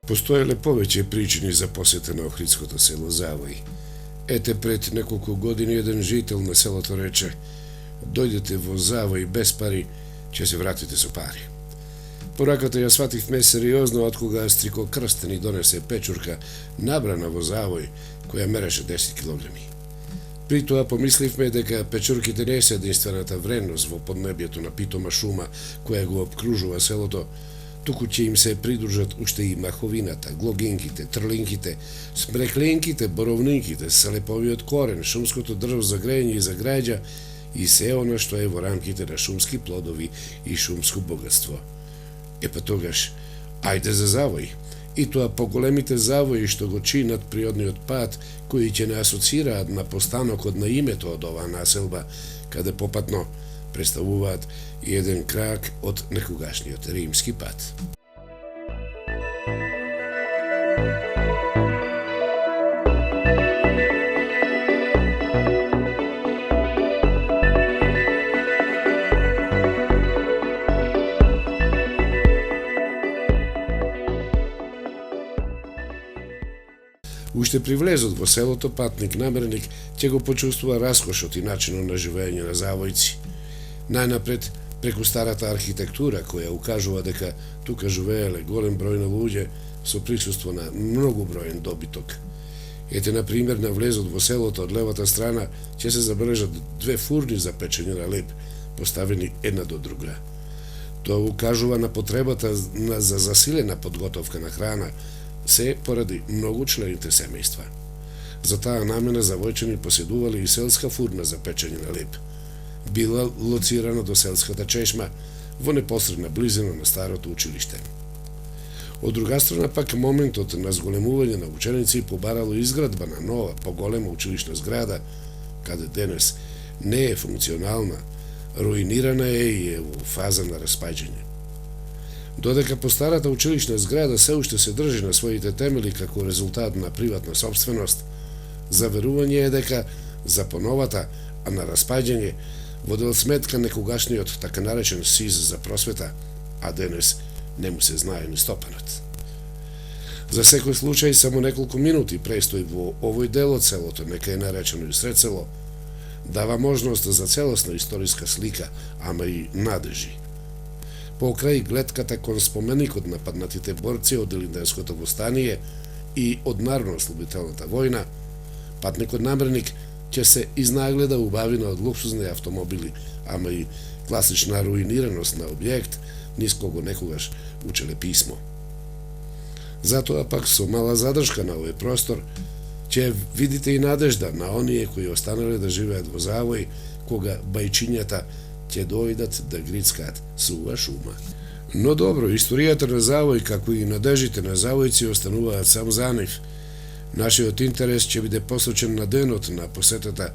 Постоеле повеќе причини за посета на Охридското село Завој. Ете пред неколку години еден жител на селото рече: "Дојдете во Завој без пари, ќе се вратите со пари." Пораката ја свативме сериозно откога Стрико Крстен ни донесе печурка набрана во Завој, која мереше 10 килограми. При тоа помисливме дека печурките не се единствената вредност во поднебјето на питома шума која го обкружува селото, туку ќе им се придружат уште и маховината, глогинките, трлинките, смрекленките, боровнинките, салеповиот корен, шумското дрво за грејење и за граѓа и се она што е во рамките на шумски плодови и шумско богатство. Па тогаш, ајде за Завој. И тоа поголемите завои што го чинат природниот пат, кои ќе не асоцираат на постанокот на името од оваа населба, каде попатно представуваат и еден крак од некогашниот римски пат. Уште при влезот во селото, патник намерник ќе го почувствува раскошот и начинот на живење на завојци. Најнапред, преку старата архитектура, која укажува дека тука живееле голем број на луѓе со присуство на многоброен добиток. Ете, на пример, на влезот во селото од левата страна ќе се забележат две фурни за печење на леб, поставени една до друга. Тоа укажува на потребата за засилена подготовка на храна, се поради многу члените семејства. За таа намена завојчани поседували и селска фурна за печење на леб. Била лоцирана до селската чешма, во непосредна близина на старото училиште. Од друга страна пак моментот на зголемување на ученици побарало изградба на нова, поголема училишна зграда, каде денес не е функционална, руинирана е и е во фаза на распаѓање. Додека постарата училишна зграда се уште се држи на своите темели како резултат на приватна собственост, заверување е дека за поновата, а на распаѓање, водел сметка некогашниот така наречен СИЗ за просвета, а денес не му се знае ни стопанот. За секој случај, само неколку минути престој во овој дел од селото, нека е наречено и сред село, дава можност за целосна историска слика, ама и надежи. Покрај гледката кон споменикот на паднатите борци од Илинденското востание и од Народно-ослободителната војна, патникот намерник ќе се изнагледа убавина од луксузни автомобили, ама и класична руинираност на објект, низ кого некогаш учеле писмо. Затоа пак со мала задршка на овој простор ќе видите и надежда на оние кои останале да живеат во Завој, кога бајчињата ќе дојдат да грицкаат сува шума. Но добро, историјата на Завој, како и надежите на завојци, остануваат сам за нив. Нашиот интерес ќе биде посочен на денот на посетата,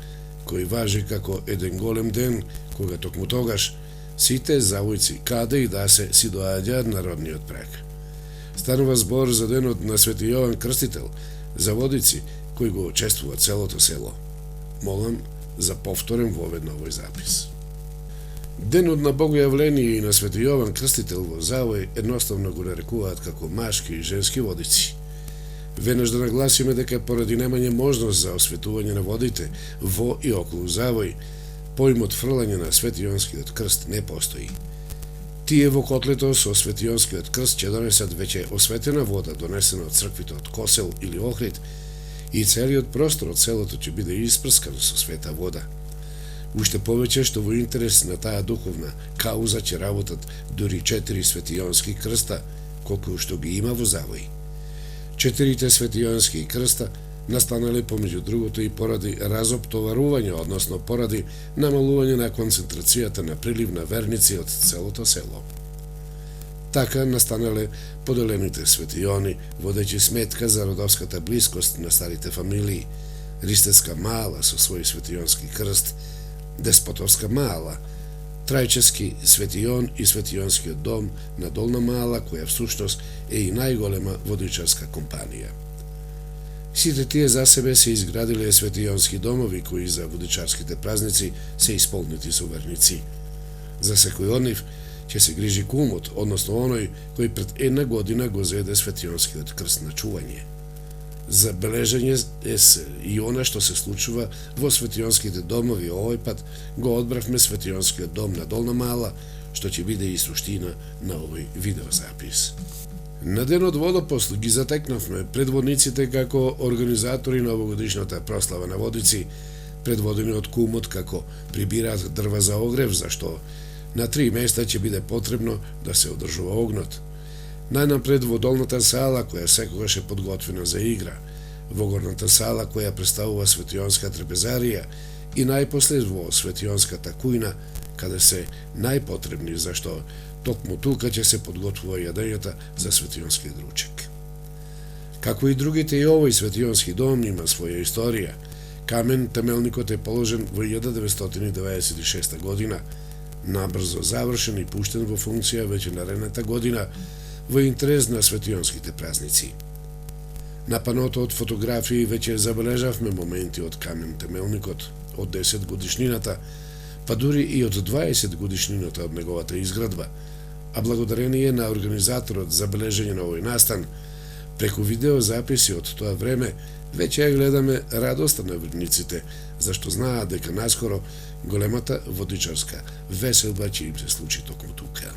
кој важи како еден голем ден, кога токму тогаш сите завојци, каде и да се, си доаѓаат на родниот прак. Станува збор за денот на Свети Јован Крстител, за водици кои го чествуваат целото село. Молам за повторен вовед на овој запис. Денот на Богојавление и на Свети Јован Крстител во Завој едноставно го нарекуваат како машки и женски водици. Веднаш да нагласиме дека поради немање можност за осветување на водите во и околу Завој, поимот фрлање на Светијонскиот крст не постои. Тие во котлето со Светијонскиот крст ќе донесат веќе осветена вода, донесена од црквите од Косел или Охрид, и целиот простор од селото ќе биде испрскан со света вода. Уште повеќе што во интерес на таа духовна кауза ќе работат дури 4 светијонски крста, колку што ги има во Завој. 4 светијонски крста настанале помеѓу другото и поради разоптоварување, односно поради намалување на концентрацијата на прилив на верници од целото село. Така настанале поделените светијони, водејќи сметка за родовската блискост на старите фамилии, Ристецка мала со свој светијонски крст, Деспотовска мала, Трајчевски светијон и светијонскиот дом на Долна мала, која всушност е и најголема водичарска компанија. Сите тие за себе се изградиле светијонски домови кои за водичарските празници се исполнети со верници. За секој од нив ќе се грижи кумот, односно оној кој пред една година го зеде светионскиот крст на чување. Забележање е и она што се случува во светионските домови. Овој пат го одбравме светионскиот дом на Долна Мала, што ќе биде и суштина на овој видеозапис. На денот водопост ги затекнавме предводниците како организатори на овогодишната прослава на Водици, предводени од кумот како прибираат дрва за огрев, зашто на 3 места ќе биде потребно да се одржува огнот. Најнапред во долната сала, која секогаш е подготвена за игра, во горната сала, која представува светионска трапезарија, и најпослед во светионската кујна, каде се најпотребни, зашто токму тука ќе се подготвува јадењата за светионскиот ручек. Како и другите, и овој светионски дом има своја историја. Камен темелникот е положен во 1996 година, набрзо завршен и пуштен во функција веќе наредната година во интерес на светионските празници. На паното од фотографии веќе забележавме моменти од камен темелникот, од 10 годишнината, па дури и од 20 годишнината од неговата изградба, а благодарение на организаторот за бележење на овој настан, преку видеозаписи од тоа време, веќе ја гледаме радоста на верниците, зашто знаат дека наскоро големата водичарска веселба ќе им се случи токму тука.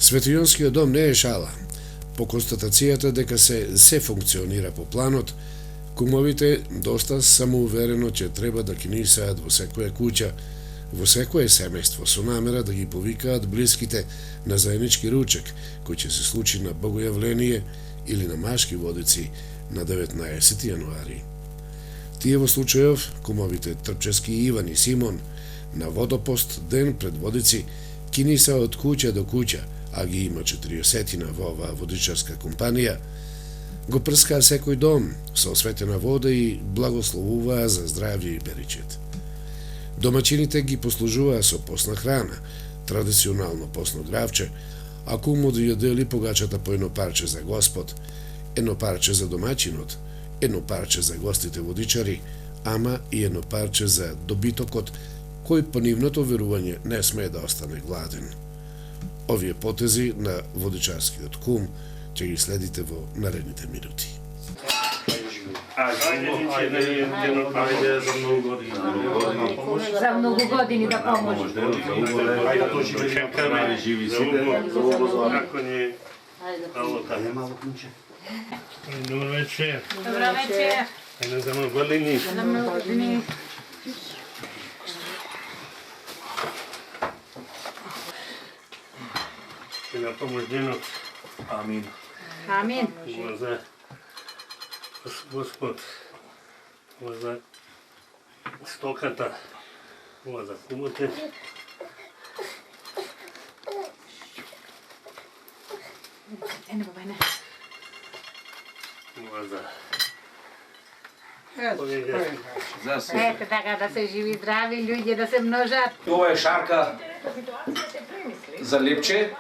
Светионскиот дом не е шала. По констатацијата дека се функционира по планот, кумовите доста самоуверено ќе треба да книсаат во секоја куќа, во секое семејство, со намера да ги повикаат блиските на заеднички ручек, кој ќе се случи на Богојавление или на Машки Водици на 19 јануари. Тие во случајов, кумовите Трпчевски Иван и Симон, на водопост ден пред Водици, киниса од куќа до куќа, а ги има 40 во оваа водичарска компанија, го прскаа секој дом со осветена вода и благословуваа за здравје и беричет. Домачините ги послужуваа со посна храна, традиционално посно гравче, а кумот ја дели погачата по едно парче за Господ, едно парче за домачинот, едно парче за гостите водичари, ама и едно парче за добитокот, кој по нивното верување не смее да остане гладен. Овие потези на водичарскиот кум ќе ги следите во наредните минути. За многу години да поможе. Ајде, Dobro večer. Dobro večer. Ajde za mnogo godini. Na mnogo godini. I na pomoć djenog. Amin. Amin. Ovo za Gospod. Ovo za stokata. Ovo za kumote. Ene babajne. Ovo za... За се. Ето така да се живи здрави луѓе, да се множат. Ова е шарка за лепче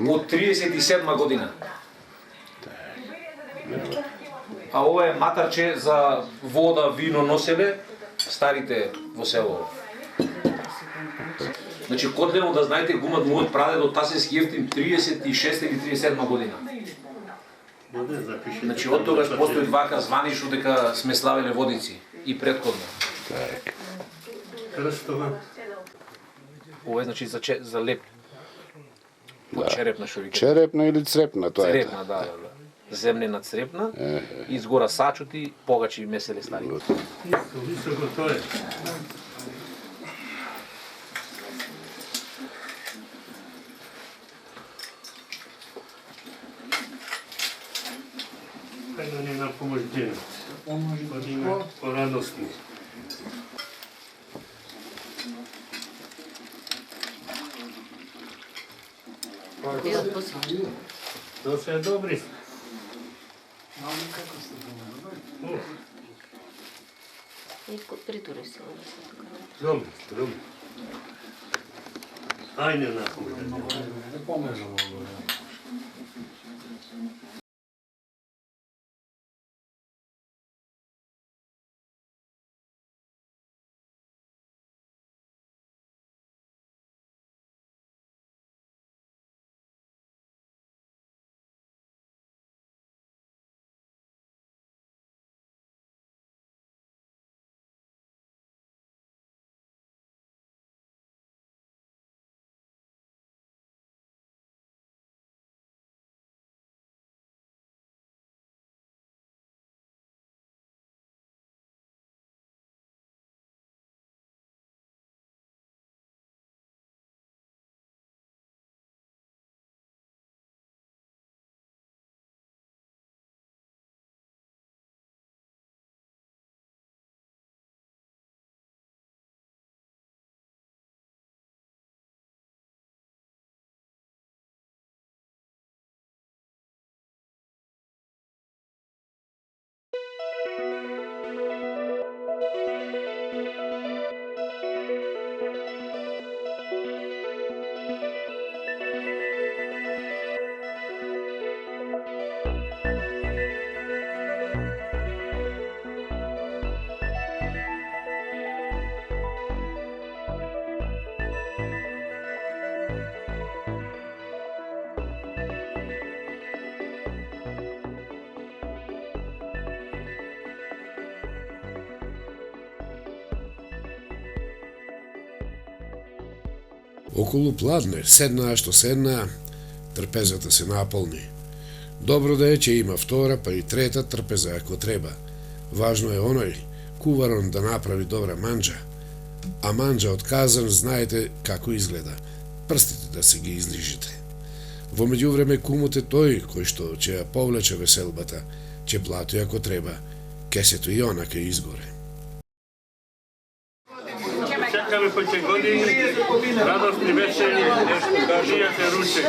од 37 година. А ова е матарче за вода, вино носеле старите во село. Значи Котлево, да знаете, го имат мојот прадедо Тасенски Евтим 36 или 37 година. Значи од тогаш постои вака званишно дека сме славеле водици и претходно. Крстова. Ова е значи за леп. Од черепна што викаат. Черепна или црепна, тоа е. Црепна, да. Земнена црепна, изгора сачути, погачи меселе стари. Високо тоа е. Хайде ни на помош денот. Одиме порадосни. Да се добри. Притури се. Добре, добре. Ајде на помош. Околу пладне, седнаа што седнаа, трпезата се наполни. Добро да е, че има втора, па и трета трпеза ако треба. Важно е оној, куварон да направи добра манџа. А манџа од казан знаете како изгледа. Прстите да се ги излижите. Во меѓувреме кумот е тој кој што ќе ја повлече веселбата, ќе плати ако треба, кесето и она ке изгоре. Чекаме по ќе години, радосни весели, жијате ручек.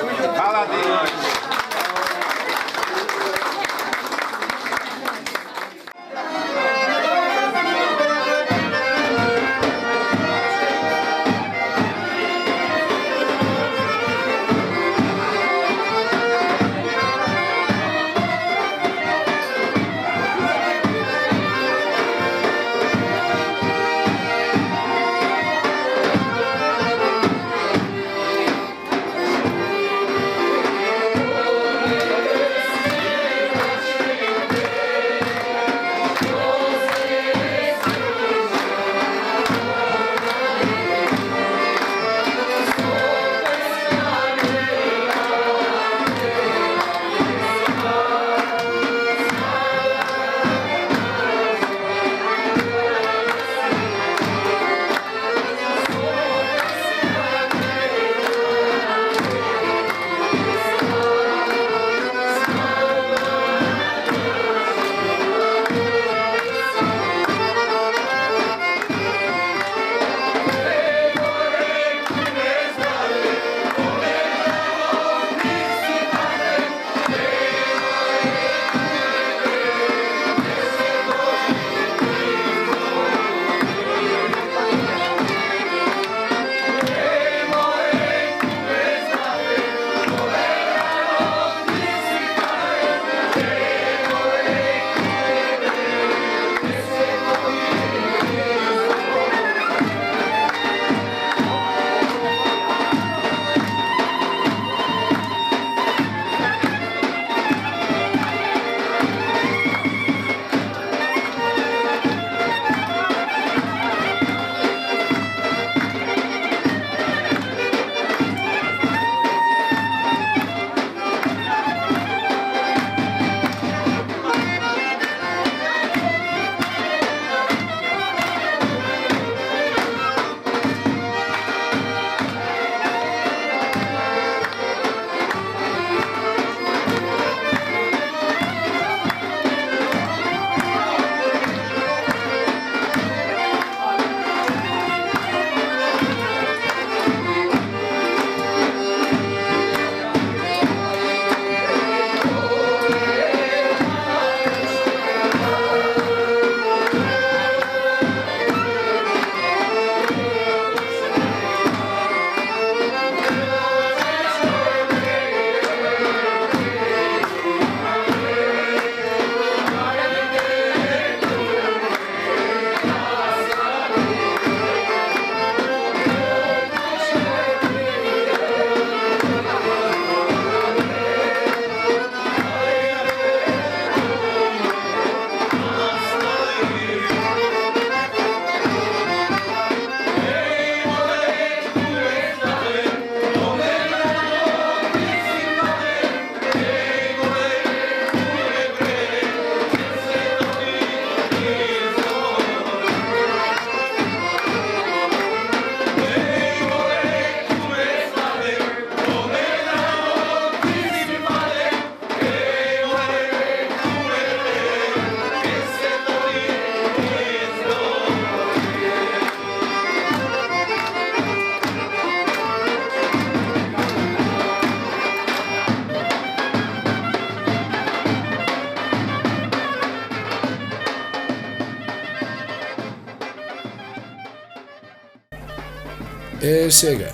Сега,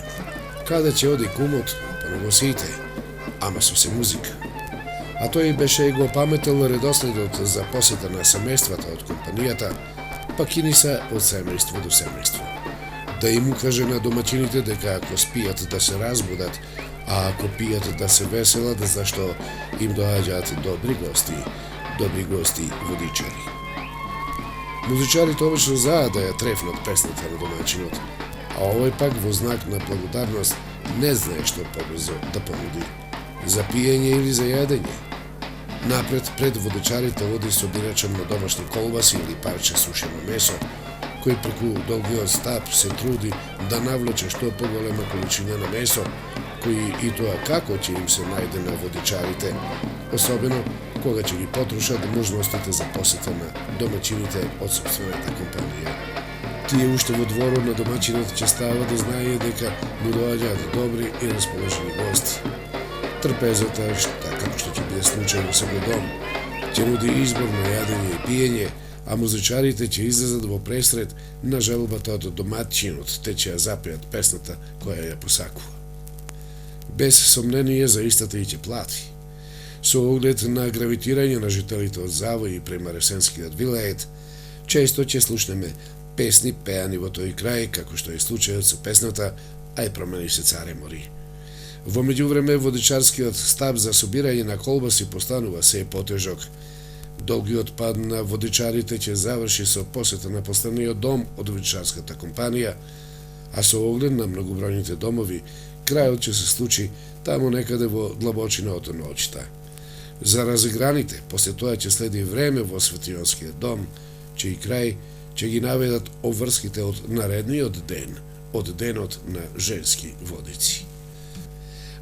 каде ќе оди кумот, па не го сите, ама со се музика. А тој беше и го паметел редоследот за посета на семејствата од компанијата, па киниса од семејство до семејство. Да им укаже на домаќините дека ако спијат да се разбудат, а ако пијат да се веселат, зашто им доаѓаат добри гости водичари. Музичарите обично знаат да ја трефнат песната на домаќинот, а овој пак во знак на благодарност не знае што побрзо да понуди, за пиење или за јадење. Напред пред водичарите оди собирачен на домашни колбаси или парче сушено месо, кој преку долгиот стап се труди да навлече што поголема количина на месо, кои и тоа како ќе им се најде на водичарите, особено кога ќе ги потрушат можностите за посета на домаќините од собствената компанија. Тие уште во дворот на домаќинот ќе става да знае дека му доаѓаат добри и расположени гости. Трпезата, како што ќе биде случај во секој дом, ќе нуди избор на јадење и пиење, а музичарите ќе излезат во пресред на жалбата од домаќинот, те ќе ја запеат песната која ја посакува. Без сомнение за истата и ќе плати. Со оглед на гравитирање на жителите од Завој и према Ресенскиот вилает, често ќе слушнеме песни пеани во тој крај, како што е случајот со песната "Ај промени се царе мори". Во меѓувреме, водичарскиот стап за собирање на колбаси постанува се потежок. Долгиот пад на водичарите ќе заврши со посета на постаниот дом од водичарската компанија, а со оглед на многобројните домови, крајот ќе се случи таму некаде во длабочина од ноќта. За разиграните, после тоа ќе следи време во Светионскиот дом, чиј крај ќе ги наведат обврските од наредниот ден, од денот на женски водици.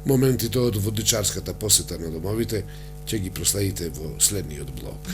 Моментите од водичарската посета на домовите ќе ги проследите во следниот блок.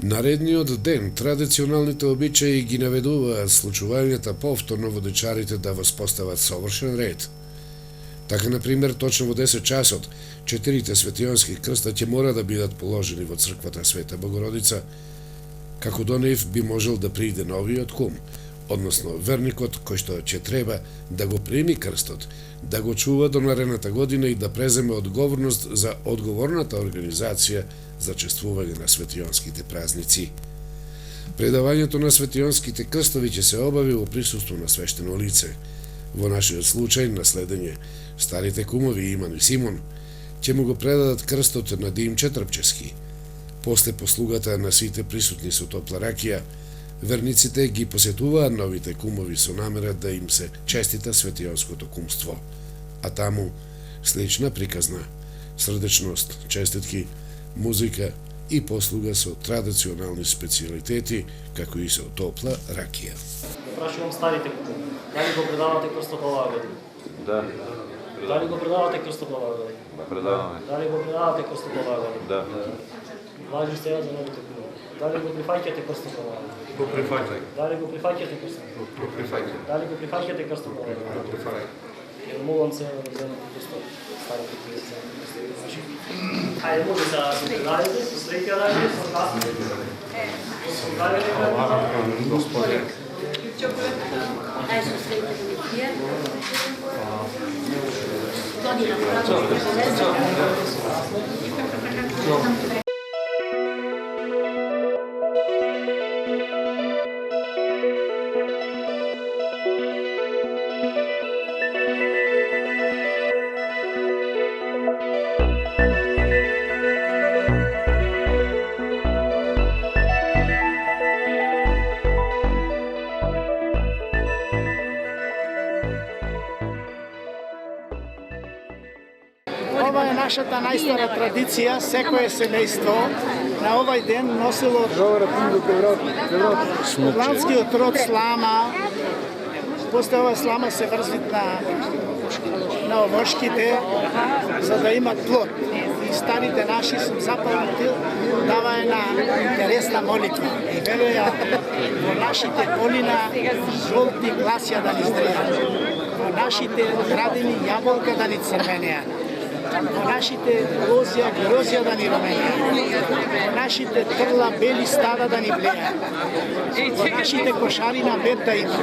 Наредниот ден традиционалните обичаи ги наведуваат случувањата повторно водичарите да воспостават совршен ред. Така, например, точно во 10 часот, 4 светионски крста ќе мора да бидат положени во црквата Света Богородица, како до нив би можел да пријде новиот кум, односно верникот кој што ќе треба да го прими крстот, да го чува до наредната година и да преземе одговорност за одговорната организација за чествување на светионските празници. Предавањето на светионските крстови ќе се обави во присуство на свештено лице. Во нашиот случај, на следење, старите кумови Иман и Симон ќе му го предадат крстот на Димче Трпчевски. После послугата на сите присутни со топла ракија, верниците ги посетуваат новите кумови со намера да им се честита светионското кумство, а таму слична приказна, срдечност, честитки, музика и послуга со традиционални специјалитети, како и со топла ракија. Прашувам старите кумови, дали го предавате крстот оваа година? Да, Дали го предавате крстот оваа година? предаваме. Дали го предавате крстот оваа година? Да. Важи сега за новите кумови. Дали го прифаќате крстот оваа година? Го прифаќај. Дали го прифаќате крстот? Го прифаќај. Дали го прифаќате крстот оваа година? Прифаќај. Јер молам се да вземете крстот. Старите кумови се значи. Хајде, може да се предадете, со среќа да е, со касите. Господи. Ова е нашата најстара традиција, секое семејство на овај ден носило планскиот род слама. После ова слама се врзи на овошките за да имат плод. И старите наши сум запомнил дава една интересна молитва. И велеја во нашите полина жолти гласја да ни зрејат, во нашите градини јаболка да ни црвенеат, во нашите лозија грозја да ни руменеат, во нашите трла бели стада да ни блеат, во нашите кошари на бед да има,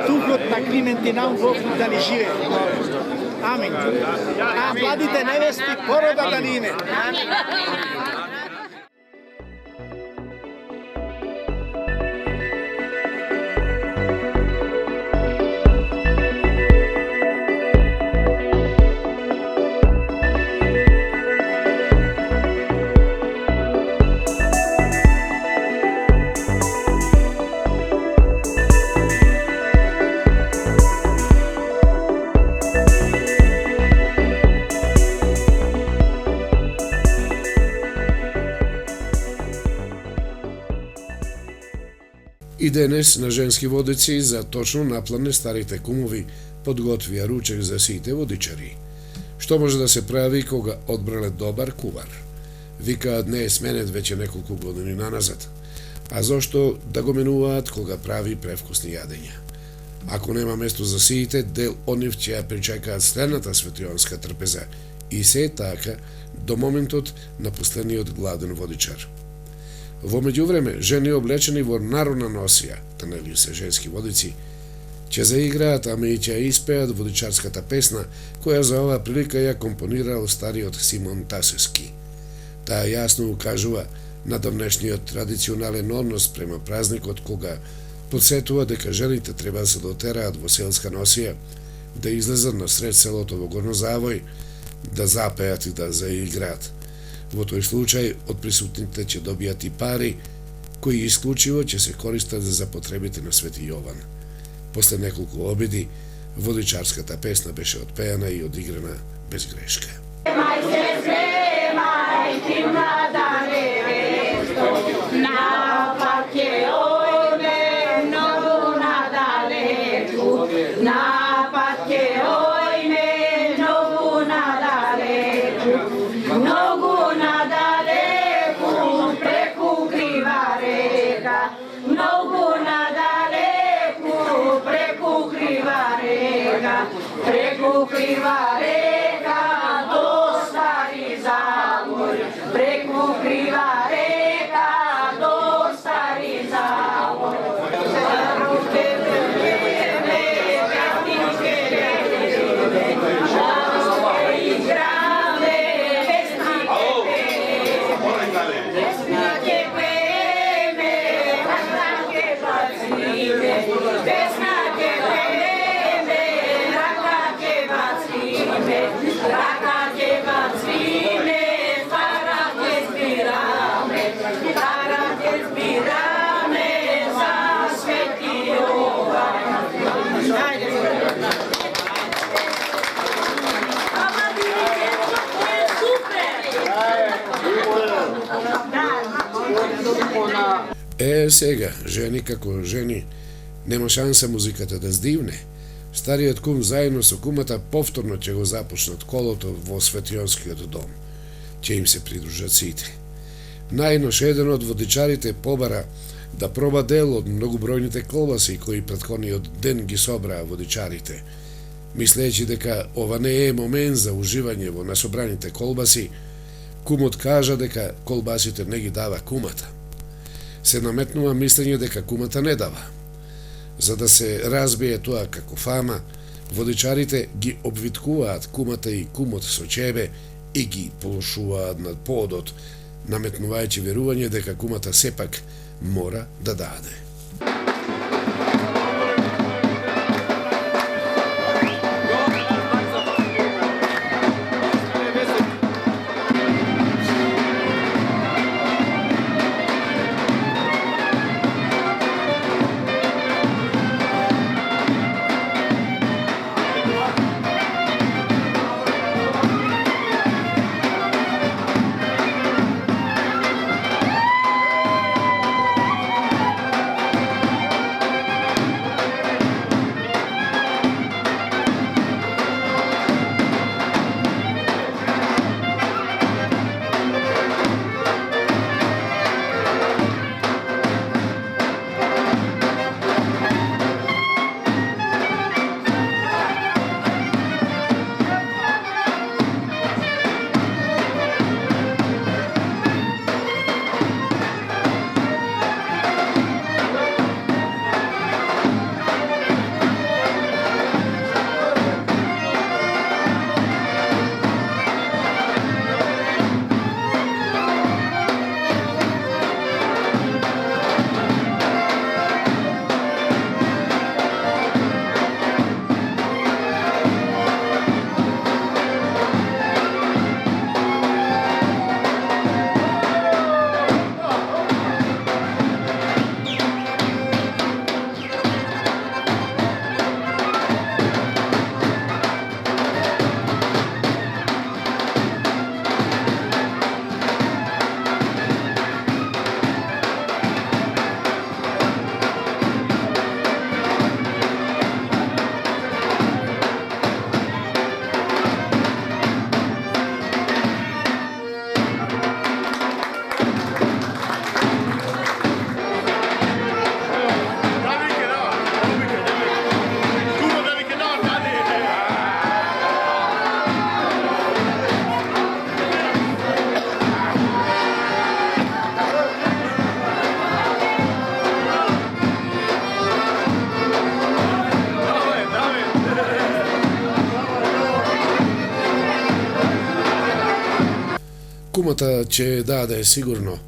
духот на Климентинам Бог да ни живее. Амин. А младите невести порода да ни име. И денес на женски водици за точно наплане старите кумови подготвија ручек за сите водичари. Што може да се прави кога одбрале добар кувар? Викаат не е сменет веќе неколку години наназад. А зошто да го менуваат кога прави превкусни јадења? Ако нема место за сиите, дел од нив ќе ја причекаат следната светионска трпеза и се така до моментот на последниот гладен водичар. Во меѓувреме, жени облечени во народна носија, танели се женски водици, ќе заиграат, ама и ќе испеат водичарската песна, која за оваа прилика ја компонирал стариот Симон Тасевски. Таа јасно укажува на давнешниот традиционален однос према празникот, кога подсетува дека жените треба да се дотераат во селска носија, да излезат на сред селото во Горнозавој, да запеат и да заиграат. Во тој случај, од присутните ќе добијат и пари, кои исклучиво ќе се користат за потребите на Свети Јован. После неколку обиди, водичарската песна беше отпеана и одиграна без грешка. Mnogo nadaleku preko kriva kriva reka do Stari Zavoj, preko kriva reka do Stari Zavoj. Ruke vrljene, pjatničke rjene, žaloke i grave, vesnike peme, rakake bacime, vesnake peme, rakake bacime, rakake bacime, parake zbirame za Sveti Jovan. Сега, жени како жени, нема шанса музиката да здивне. Стариот кум заедно со кумата повторно ќе го започнат колото во Светионскиот дом. Ќе им се придружат сите. Најнош еден од водичарите побара да проба дел од многобројните колбаси кои претходниот ден ги собраа водичарите. Мислејќи дека ова не е момент за уживање во насобраните колбаси, кумот кажа дека колбасите не ги дава кумата. Се наметнува мислење дека кумата не дава. За да се разбие тоа како фама, водичарите ги обвиткуваат кумата и кумот со чебе и ги полошуваат над подот, наметнувајќи верување дека кумата сепак мора да даде. Кумата ќе даде сигурно,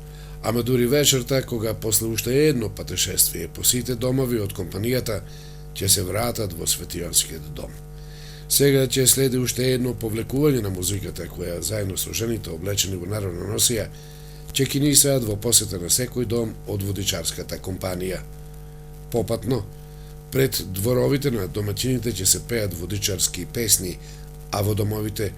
ама дури вечерта, кога после уште едно патешествие по сите домови од компанијата ќе се вратат во Светионскиот дом. Сега ќе следи уште едно повлекување на музиката, која заедно со жените облечени во народна носија, ќе кинисаат во посета на секој дом од водичарската компанија. Попатно, пред дворовите на домаќините ќе се пеат водичарски песни, а во домовите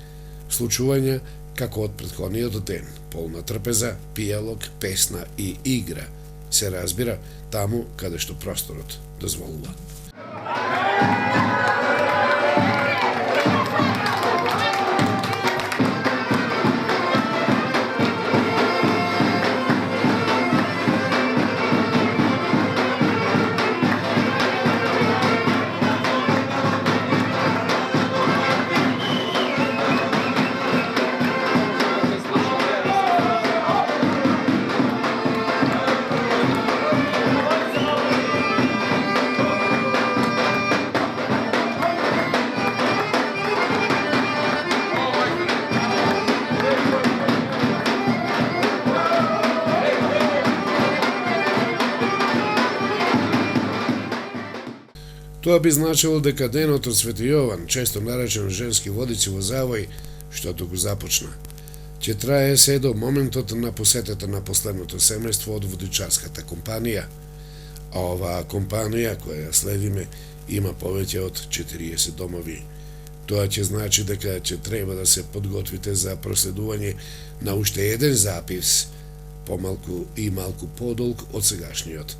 случувања како од претходниот ден, полна трпеза, пијалок, песна и игра, се разбира таму каде што просторот дозволува. Тоа би значило дека денот од Свети Јован, често наречен женски водици во завој, штото го започна, ќе трае се до моментот на посетата на последното семејство од водичарската компанија, а оваа компанија која ја следиме има повеќе од 40 домови. Тоа ќе значи дека ќе треба да се подготвите за проследување на уште еден запис, помалку и малку подолг од сегашниот.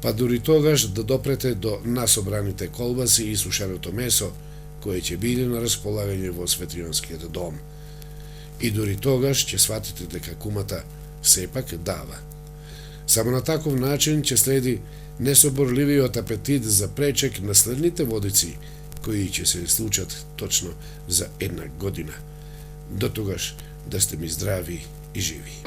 Па дури тогаш да допрете до насобраните колбаси и сушеното месо, кое ќе биде на располагање во Светијонскиот дом. И дури тогаш ќе сватите дека кумата сепак дава. Само на таков начин ќе следи несоборливиот апетит за пречек на следните водици, кои ќе се случат точно за една година. До тогаш да сте ми здрави и живи.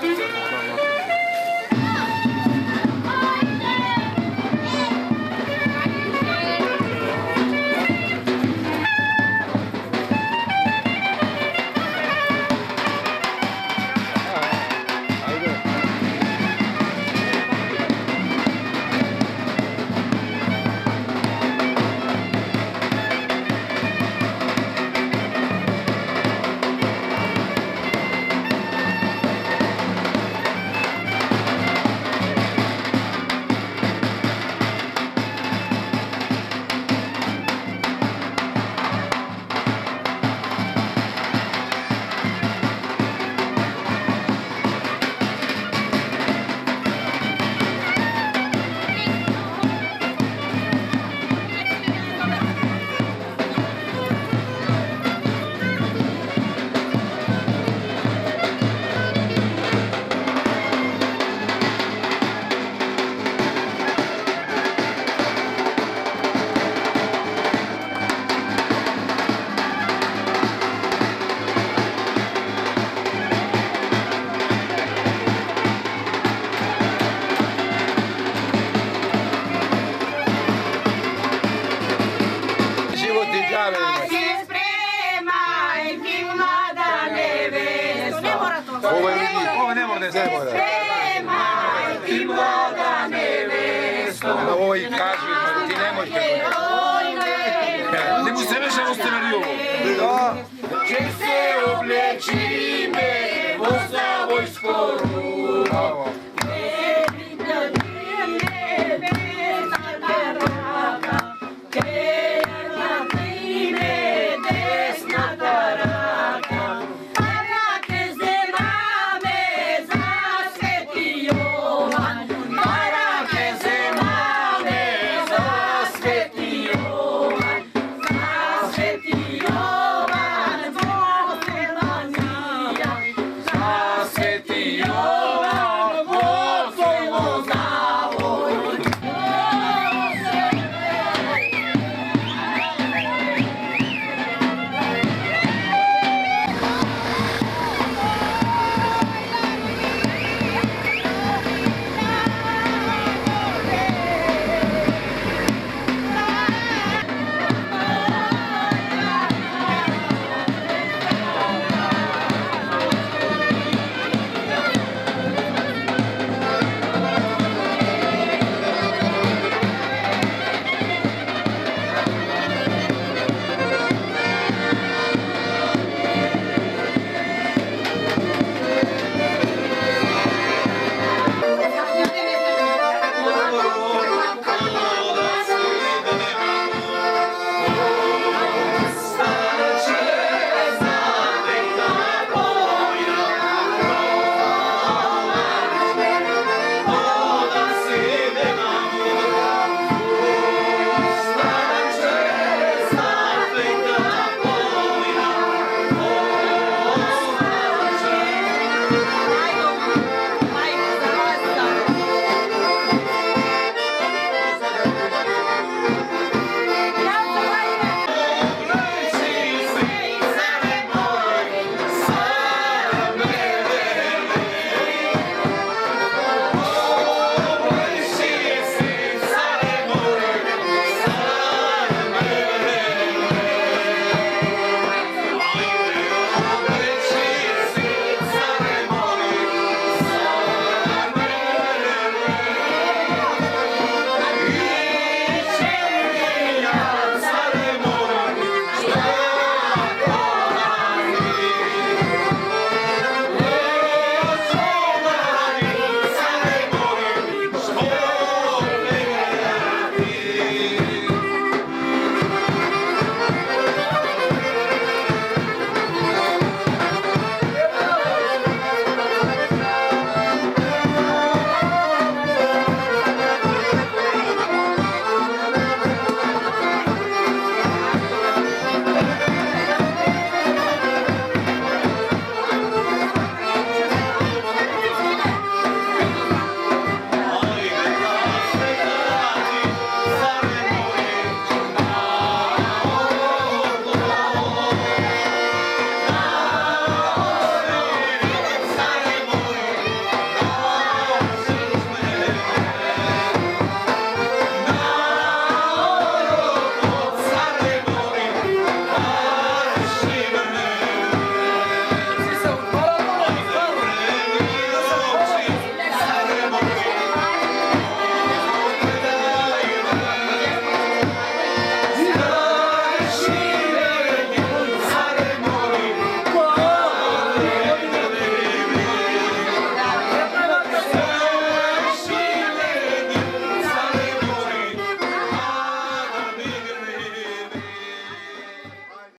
Ой, кажи, ти не можеш да не му се беше во сценарију. Да. Че се облечи